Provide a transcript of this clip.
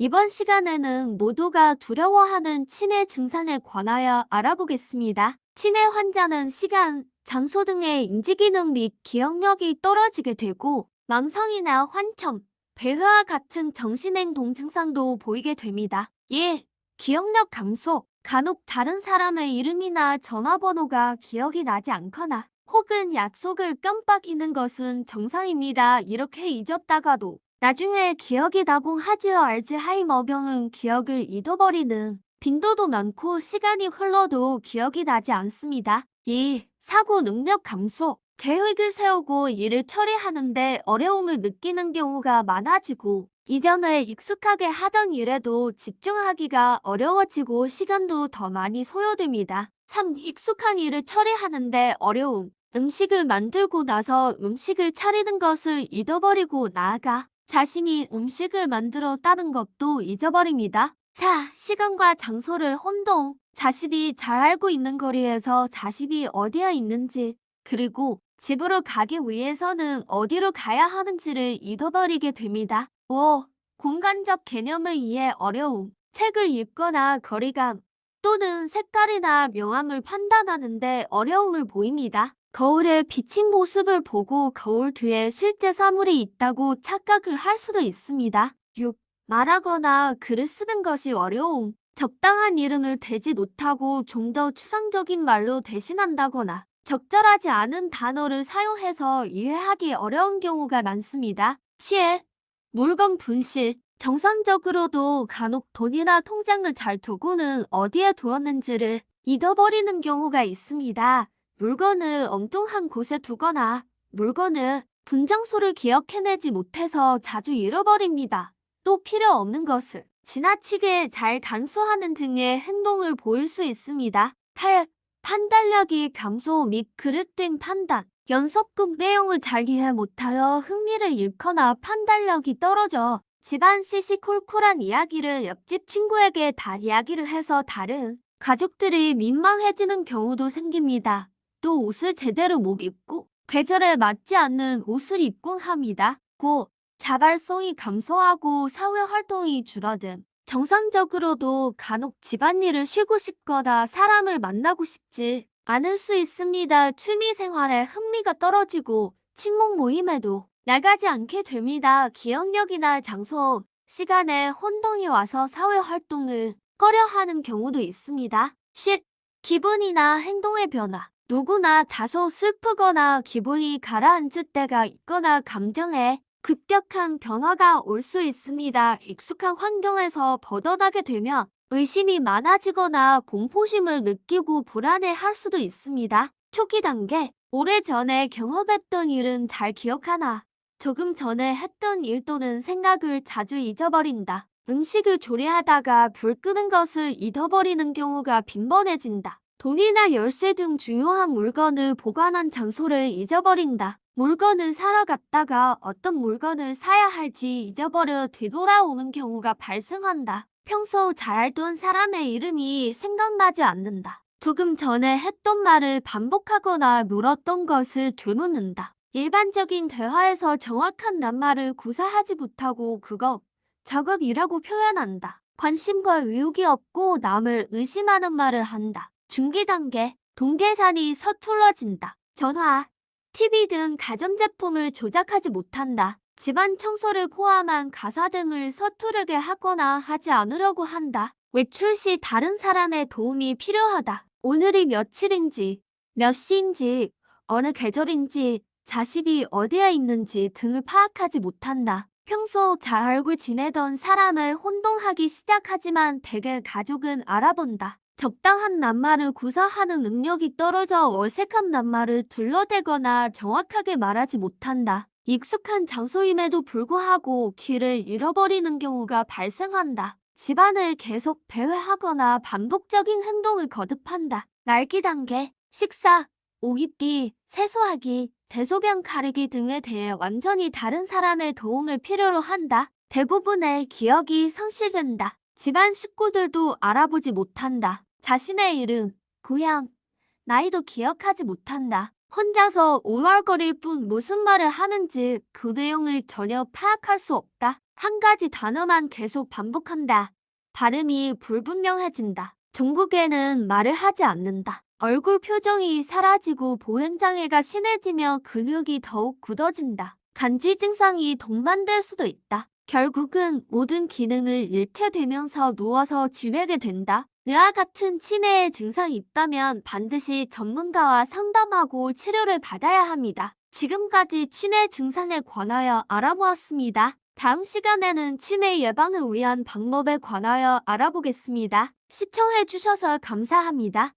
이번 시간에는 모두가 두려워하는 치매 증상에 관하여 알아보겠습니다. 치매 환자는 시간, 장소 등의 인지기능 및 기억력이 떨어지게 되고 망성이나 환청, 배회와 같은 정신행동 증상도 보이게 됩니다. 예, 기억력 감소, 간혹 다른 사람의 이름이나 전화번호가 기억이 나지 않거나 혹은 약속을 깜빡 잊는 것은 정상입니다. 이렇게 잊었다가도 나중에 기억이 나곤 하지요. 알츠하이머병은 기억을 잃어버리는 빈도도 많고 시간이 흘러도 기억이 나지 않습니다. 2. 사고 능력 감소. 계획을 세우고 일을 처리하는데 어려움을 느끼는 경우가 많아지고 이전에 익숙하게 하던 일에도 집중하기가 어려워지고 시간도 더 많이 소요됩니다. 3. 익숙한 일을 처리하는데 어려움. 음식을 만들고 나서 음식을 차리는 것을 잊어버리고 나아가 자신이 음식을 만들었다는 것도 잊어버립니다. 4. 시간과 장소를 혼동. 자신이 잘 알고 있는 거리에서 자신이 어디에 있는지 그리고 집으로 가기 위해서는 어디로 가야 하는지를 잊어버리게 됩니다. 5. 공간적 개념을 이해 어려움. 책을 읽거나 거리감 또는 색깔이나 명암을 판단하는데 어려움을 보입니다. 거울에 비친 모습을 보고 거울 뒤에 실제 사물이 있다고 착각을 할 수도 있습니다. 6. 말하거나 글을 쓰는 것이 어려움. 적당한 이름을 대지 못하고 좀 더 추상적인 말로 대신한다거나 적절하지 않은 단어를 사용해서 이해하기 어려운 경우가 많습니다. 7. 물건 분실. 정상적으로도 간혹 돈이나 통장을 잘 두고는 어디에 두었는지를 잊어버리는 경우가 있습니다. 물건을 엉뚱한 곳에 두거나 물건을 둔 장소를 기억해내지 못해서 자주 잃어버립니다. 또 필요 없는 것을 지나치게 잘 간수하는 등의 행동을 보일 수 있습니다. 8. 판단력이 감소 및 그릇된 판단. 연속극 내용을 잘 이해 못하여 흥미를 잃거나 판단력이 떨어져 집안 시시콜콜한 이야기를 옆집 친구에게 다 이야기를 해서 다른 가족들이 민망해지는 경우도 생깁니다. 또 옷을 제대로 못 입고 계절에 맞지 않는 옷을 입곤 합니다. 9. 자발성이 감소하고 사회활동이 줄어듦. 정상적으로도 간혹 집안일을 쉬고 싶거나 사람을 만나고 싶지 않을 수 있습니다. 취미생활에 흥미가 떨어지고 친목 모임에도 나가지 않게 됩니다. 기억력이나 장소, 시간에 혼동이 와서 사회활동을 꺼려하는 경우도 있습니다. 10. 기분이나 행동의 변화. 누구나 다소 슬프거나 기분이 가라앉을 때가 있거나 감정에 급격한 변화가 올 수 있습니다. 익숙한 환경에서 벗어나게 되면 의심이 많아지거나 공포심을 느끼고 불안해할 수도 있습니다. 초기 단계, 오래전에 경험했던 일은 잘 기억하나 조금 전에 했던 일 또는 생각을 자주 잊어버린다. 음식을 조리하다가 불 끄는 것을 잊어버리는 경우가 빈번해진다. 돈이나 열쇠 등 중요한 물건을 보관한 장소를 잊어버린다. 물건을 사러 갔다가 어떤 물건을 사야 할지 잊어버려 되돌아오는 경우가 발생한다. 평소 잘 알던 사람의 이름이 생각나지 않는다. 조금 전에 했던 말을 반복하거나 물었던 것을 되묻는다. 일반적인 대화에서 정확한 낱말을 구사하지 못하고 그것, 저것이라고 표현한다. 관심과 의욕이 없고 남을 의심하는 말을 한다. 중기 단계, 동계산이 서툴러진다. 전화, TV 등 가전제품을 조작하지 못한다. 집안 청소를 포함한 가사 등을 서투르게 하거나 하지 않으려고 한다. 외출 시 다른 사람의 도움이 필요하다. 오늘이 며칠인지, 몇 시인지, 어느 계절인지, 자식이 어디에 있는지 등을 파악하지 못한다. 평소 잘 알고 지내던 사람을 혼동하기 시작하지만 대개 가족은 알아본다. 적당한 낱말을 구사하는 능력이 떨어져 어색한 낱말을 둘러대거나 정확하게 말하지 못한다. 익숙한 장소임에도 불구하고 길을 잃어버리는 경우가 발생한다. 집안을 계속 배회하거나 반복적인 행동을 거듭한다. 날기 단계, 식사, 옷 입기, 세수하기, 대소변 가리기 등에 대해 완전히 다른 사람의 도움을 필요로 한다. 대부분의 기억이 상실된다. 집안 식구들도 알아보지 못한다. 자신의 이름, 고향, 나이도 기억하지 못한다. 혼자서 웅얼거릴 뿐 무슨 말을 하는지 그 내용을 전혀 파악할 수 없다. 한 가지 단어만 계속 반복한다. 발음이 불분명해진다. 종국에는 말을 하지 않는다. 얼굴 표정이 사라지고 보행장애가 심해지며 근육이 더욱 굳어진다. 간질 증상이 동반될 수도 있다. 결국은 모든 기능을 잃게 되면서 누워서 지내게 된다. 이와 같은 치매의 증상이 있다면 반드시 전문가와 상담하고 치료를 받아야 합니다. 지금까지 치매 증상에 관하여 알아보았습니다. 다음 시간에는 치매 예방을 위한 방법에 관하여 알아보겠습니다. 시청해주셔서 감사합니다.